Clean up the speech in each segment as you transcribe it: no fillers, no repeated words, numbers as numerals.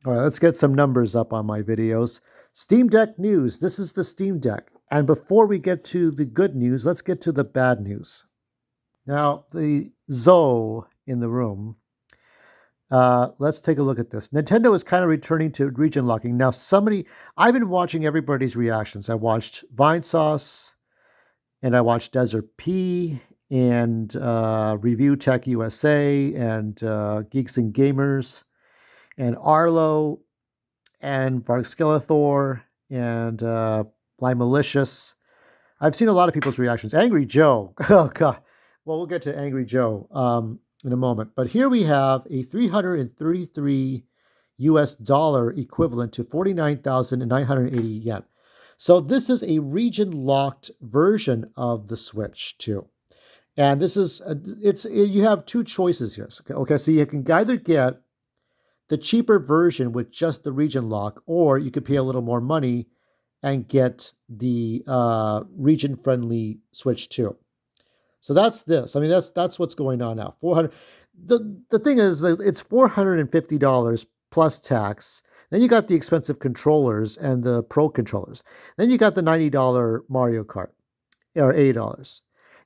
All right, let's get some numbers up on my videos. Steam Deck news. This is the Steam Deck. And before we get to the good news, let's get to the bad news. Now, the Zoe in the room. Let's take a look at this. Nintendo is kind of returning to region locking. Now, I've been watching everybody's reactions. I watched Vinesauce and I watched Desert P and Review Tech USA and Geeks and Gamers and Arlo and Varskeletor and Fly Malicious. I've seen a lot of people's reactions. Angry Joe. Oh, God. Well, we'll get to Angry Joe in a moment. But here we have a 333 US dollar equivalent to 49,980 yen. So this is a region locked version of the Switch 2. And this is, you have two choices here. Okay, so you can either get the cheaper version with just the region lock, or you could pay a little more money and get the region friendly Switch 2. So that's this. I mean, that's what's going on now. 400. The thing is, it's $450 plus tax. Then you got the expensive controllers and the Pro controllers. Then you got the $90 Mario Kart or $80.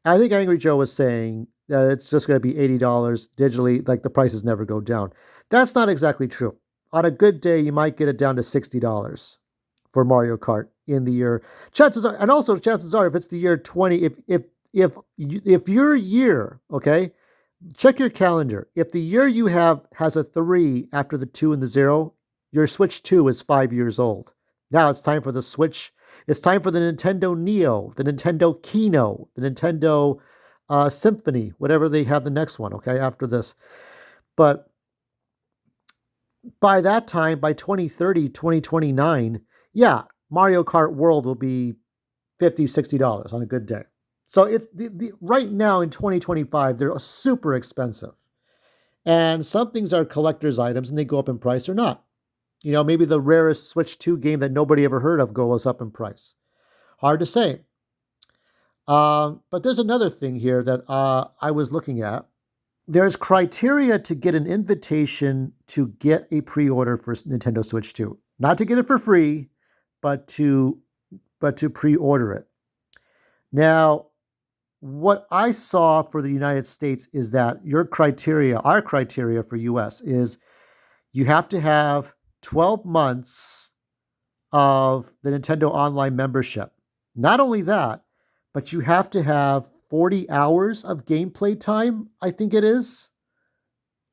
And I think Angry Joe was saying that it's just going to be $80 digitally, like the prices never go down. That's not exactly true. On a good day, you might get it down to $60 for Mario Kart in the year. Chances are, and also chances are, if it's the year 20, if your year, okay, check your calendar. If the year you have has a 3 after the 2 and the 0, your Switch 2 is 5 years old. Now it's time for the Switch. It's time for the Nintendo Neo, the Nintendo Kino, the Nintendo Symphony, whatever they have the next one, okay, after this. But by that time, by 2030, 2029, yeah, Mario Kart World will be $50, $60 on a good day. So it's right now in 2025, they're super expensive. And some things are collector's items and they go up in price or not. You know, maybe the rarest Switch 2 game that nobody ever heard of goes up in price. Hard to say. But there's another thing here that I was looking at. There's criteria to get an invitation to get a pre-order for Nintendo Switch 2. Not to get it for free, but to pre-order it. Now, what I saw for the United States is that our criteria for US is you have to have 12 months of the Nintendo Online membership. Not only that, but you have to have 40 hours of gameplay time, I think it is.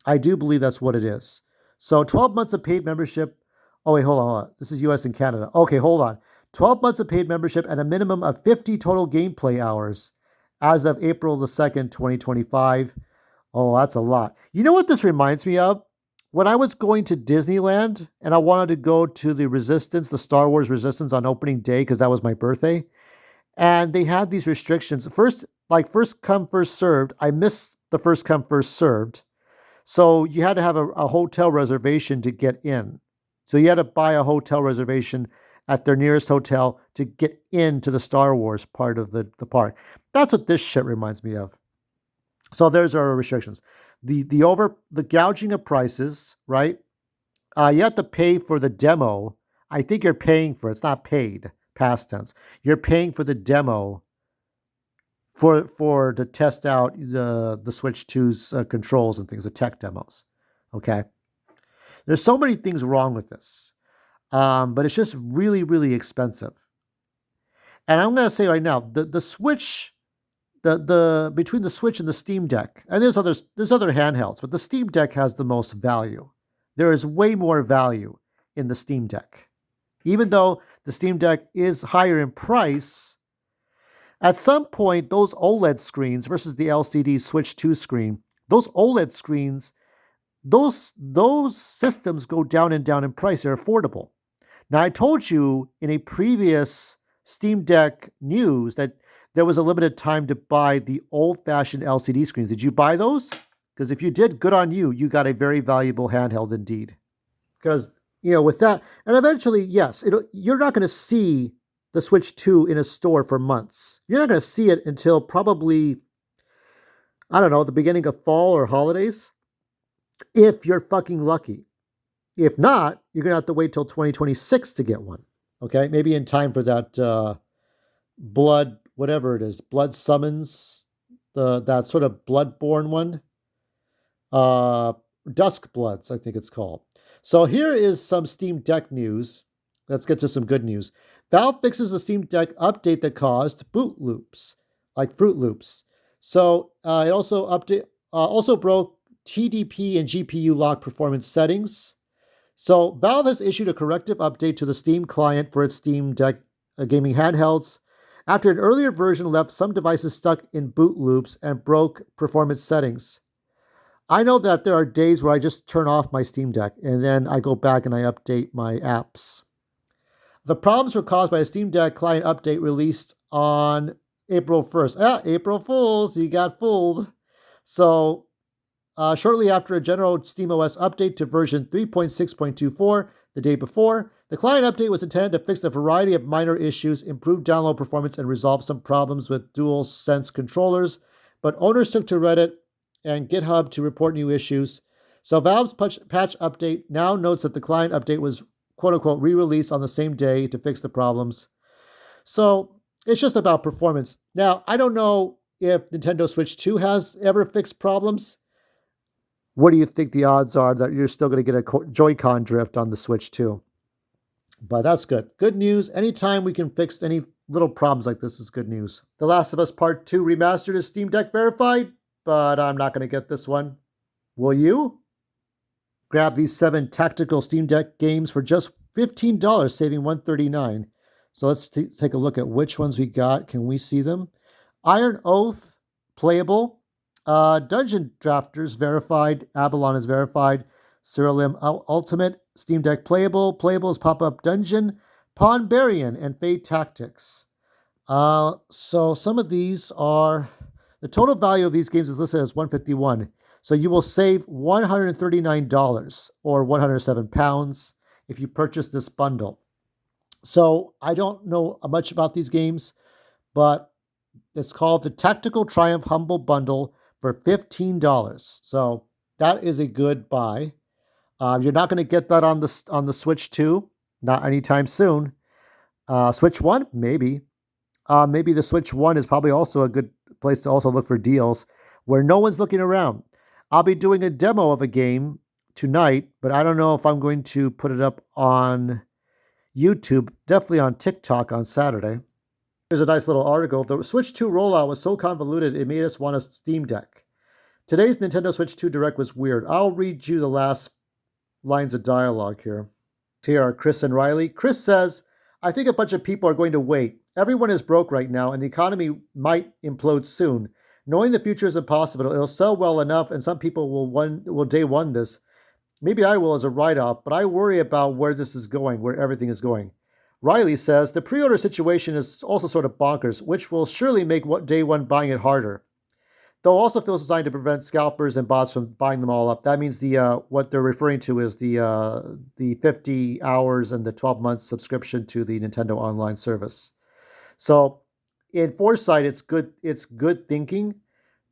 I do believe that's what it is. So 12 months of paid membership. Oh, wait, hold on. This is US and Canada. Okay, hold on. 12 months of paid membership and a minimum of 50 total gameplay hours as of April the 2nd, 2025. Oh, that's a lot. You know what this reminds me of? When I was going to Disneyland and I wanted to go to the Resistance, the Star Wars Resistance on opening day because that was my birthday. And they had these restrictions. First come, first served. I missed the first come, first served. So you had to have a hotel reservation to get in. So you had to buy a hotel reservation at their nearest hotel to get into the Star Wars part of the park. That's what this shit reminds me of. So there's our restrictions. The gouging of prices, right? You have to pay for the demo. I think you're paying for it. It's not paid, past tense. You're paying for the demo for to test out the Switch 2's controls and things, the tech demos. Okay, there's so many things wrong with this, but it's just really really expensive. And I'm gonna say right now, the Switch, the between the Switch and the Steam Deck, and there's other handhelds, but the Steam Deck has the most value. There is way more value in the Steam Deck, even though the Steam Deck is higher in price. At some point, those OLED screens versus the LCD Switch 2 screen, those OLED screens, those systems go down and down in price. They're affordable. Now, I told you in a previous Steam Deck news that there was a limited time to buy the old-fashioned LCD screens. Did you buy those? Because if you did, good on you. You got a very valuable handheld indeed. Because, with that, and eventually, yes, you're not going to see the Switch 2 in a store for months. You're not going to see it until probably, I don't know, the beginning of fall or holidays, if you're fucking lucky. If not, you're going to have to wait till 2026 to get one. Okay, maybe in time for that blood, whatever it is, blood summons, that sort of bloodborne one, uh, Dusk Bloods, I think it's called. So here is some Steam Deck news. Let's get to some good news. Valve fixes the Steam Deck update that caused boot loops, like Fruit Loops. So it also broke TDP and GPU lock performance settings. So Valve has issued a corrective update to the Steam client for its Steam Deck gaming handhelds after an earlier version left some devices stuck in boot loops and broke performance settings. I know that there are days where I just turn off my Steam Deck and then I go back and I update my apps. The problems were caused by a Steam Deck client update released on April 1st. April Fools, you got fooled. So shortly after a general SteamOS update to version 3.6.24 the day before, the client update was intended to fix a variety of minor issues, improve download performance, and resolve some problems with DualSense controllers. But owners took to Reddit and GitHub to report new issues. So Valve's patch update now notes that the client update was quote-unquote re-released on the same day to fix the problems. So it's just about performance. Now, I don't know if Nintendo Switch 2 has ever fixed problems. What do you think the odds are that you're still going to get a Joy-Con drift on the Switch 2? But that's good. Good news. Anytime we can fix any little problems like this is good news. The Last of Us Part 2 Remastered is Steam Deck verified, but I'm not going to get this one. Will you? Grab these 7 tactical Steam Deck games for just $15, saving $139. So let's take a look at which ones we got. Can we see them? Iron Oath, playable. Dungeon Drafters, verified. Avalon is verified. Cyrillim Ultimate, Steam Deck playable. Playable is Pop-Up Dungeon, Pawnbarian, and Fade Tactics. So some of these are... The total value of these games is listed as $151. So you will save $139 or £107 if you purchase this bundle. So I don't know much about these games, but it's called the Tactical Triumph Humble Bundle for $15. So that is a good buy. You're not going to get that on the Switch 2, not anytime soon. Switch 1, maybe. Maybe the Switch 1 is probably also a good place to also look for deals where no one's looking around. I'll be doing a demo of a game tonight, but I don't know if I'm going to put it up on YouTube, definitely on TikTok on Saturday. Here's a nice little article. The Switch 2 rollout was so convoluted it made us want a Steam Deck. Today's Nintendo Switch 2 Direct was weird. I'll read you the last lines of dialogue here. Here are Chris and Riley. Chris says, I think a bunch of people are going to wait. Everyone is broke right now, and the economy might implode soon. Knowing the future is impossible, it'll sell well enough, and some people will day one this. Maybe I will as a write-off, but I worry about where this is going, where everything is going. Riley says, the pre-order situation is also sort of bonkers, which will surely make day one buying it harder. Though also feels designed to prevent scalpers and bots from buying them all up. That means what they're referring to is the 50 hours and the 12 months subscription to the Nintendo Online service. So in foresight, it's good thinking,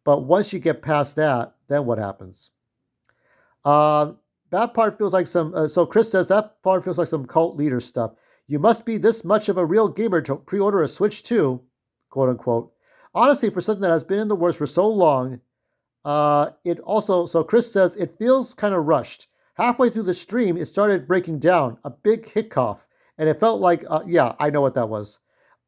but once you get past that, then what happens? That part feels like some. So Chris says that part feels like some cult leader stuff. You must be this much of a real gamer to pre-order a Switch 2, quote unquote. Honestly, for something that has been in the works for so long, so Chris says it feels kind of rushed. Halfway through the stream, it started breaking down, a big hiccough, and it felt like, yeah, I know what that was.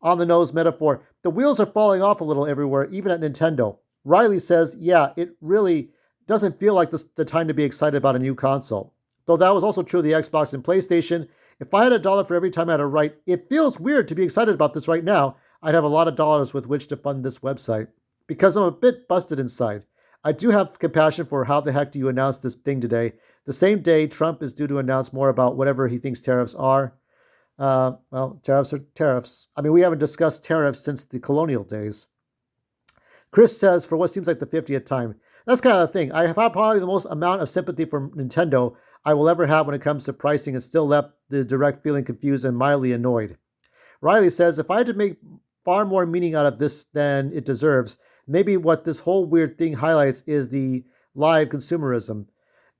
On the nose metaphor. The wheels are falling off a little everywhere, even at Nintendo. Riley says, yeah, it really doesn't feel like the time to be excited about a new console. Though that was also true of the Xbox and PlayStation. If I had $1 for every time I had to write, it feels weird to be excited about this right now, I'd have a lot of dollars with which to fund this website. Because I'm a bit busted inside. I do have compassion for how the heck do you announce this thing today. The same day Trump is due to announce more about whatever he thinks tariffs are. Well, tariffs are tariffs. I mean, we haven't discussed tariffs since the colonial days. Chris says, for what seems like the 50th time. That's kind of the thing. I have probably the most amount of sympathy for Nintendo I will ever have when it comes to pricing and still left the Direct feeling confused and mildly annoyed. Riley says, if I had to make far more meaning out of this than it deserves, maybe what this whole weird thing highlights is the live consumerism.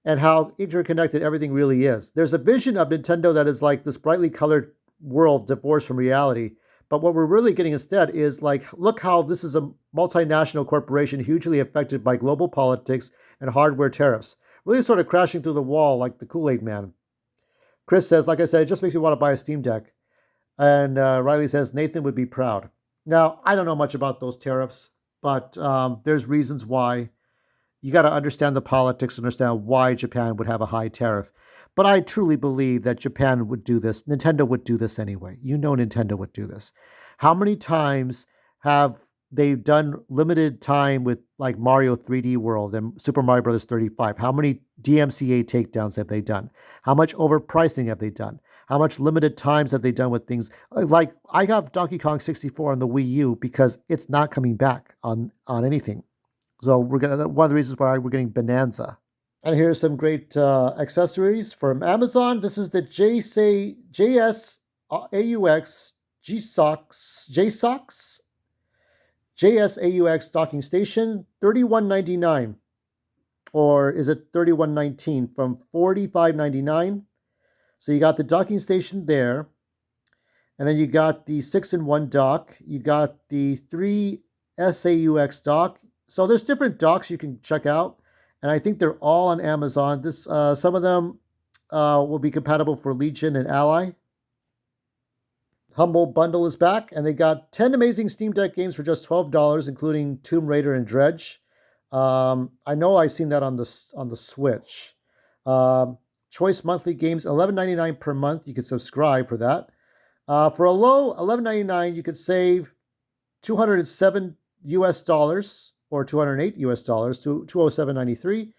and how interconnected everything really is. There's a vision of Nintendo that is like this brightly colored world divorced from reality. But what we're really getting instead is like, look how this is a multinational corporation hugely affected by global politics and hardware tariffs, really sort of crashing through the wall like the Kool-Aid Man. Chris says, like I said, it just makes me want to buy a Steam Deck. And Riley says, Nathan would be proud. Now, I don't know much about those tariffs, but there's reasons why. You got to understand the politics, understand why Japan would have a high tariff. But I truly believe that Japan would do this. Nintendo would do this anyway. You know Nintendo would do this. How many times have they done limited time with like Mario 3D World and Super Mario Bros. 35? How many DMCA takedowns have they done? How much overpricing have they done? How much limited times have they done with things? Like I got Donkey Kong 64 on the Wii U because it's not coming back on anything. So we're gonna one of the reasons why we're getting Bonanza. And here's some great accessories from Amazon. This is the JS AUX JSAUX docking station, $31.99, or is it $31.19 from $45.99? So you got the docking station there, and then you got the 6-in-1 dock. You got the 3 SAUX dock. So there's different docks you can check out, and I think they're all on Amazon. This some of them will be compatible for Legion and Ally. Humble Bundle is back, and they got 10 amazing Steam Deck games for just $12, including Tomb Raider and Dredge. I know I've seen that on the Switch. Choice monthly games, $11.99 per month. You can subscribe for that. For a low $11.99, you could save $207 US or $208 US to $207.93.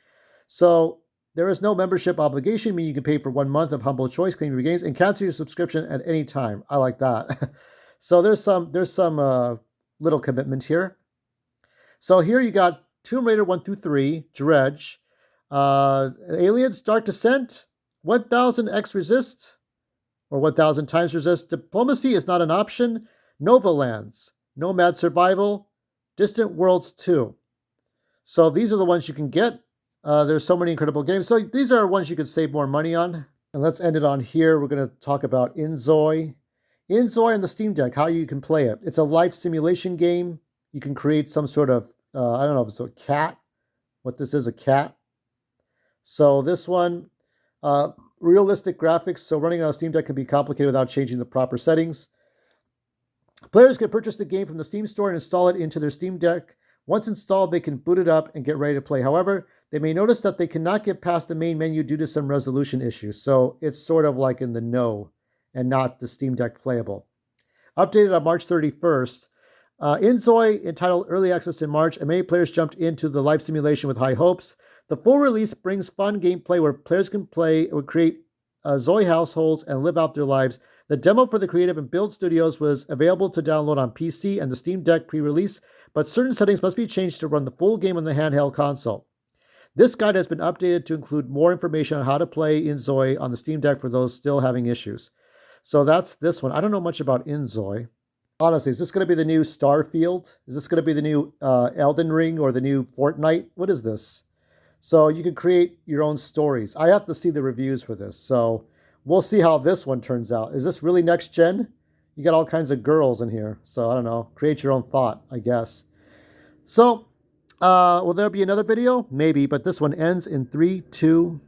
So there is no membership obligation, meaning you can pay for 1 month of Humble Choice, claim your games, and cancel your subscription at any time. I like that. So there's some little commitment here. So here you got Tomb Raider 1 through 3, Dredge, Aliens Dark Descent, 1000X Resist, or 1000 times Resist. Diplomacy is not an option. Nova Lands, Nomad Survival, Distant Worlds 2. So these are the ones you can get. There's so many incredible games. So these are ones you can save more money on. And let's end it on here. We're going to talk about inZOI. inZOI on the Steam Deck, how you can play it. It's a life simulation game. You can create some sort of, I don't know if it's a cat. What this is, a cat. So this one, realistic graphics. So running on a Steam Deck can be complicated without changing the proper settings. Players can purchase the game from the Steam store and install it into their Steam Deck. Once installed, they can boot it up and get ready to play. However, they may notice that they cannot get past the main menu due to some resolution issues. So it's sort of like in the no and not the Steam Deck playable. Updated on March 31st. inZOI entitled Early Access in March, and many players jumped into the life simulation with high hopes. The full release brings fun gameplay where players can play or create ZOI households and live out their lives. The demo for the Creative and Build Studios was available to download on PC and the Steam Deck pre-release, but certain settings must be changed to run the full game on the handheld console. This guide has been updated to include more information on how to play inZOI on the Steam Deck for those still having issues. So that's this one. I don't know much about inZOI. Honestly, is this going to be the new Starfield? Is this going to be the new Elden Ring or the new Fortnite? What is this? So you can create your own stories. I have to see the reviews for this. So we'll see how this one turns out. Is this really next gen? You got all kinds of girls in here. So I don't know. Create your own thought, I guess. So will there be another video? Maybe, but this one ends in 3, 2,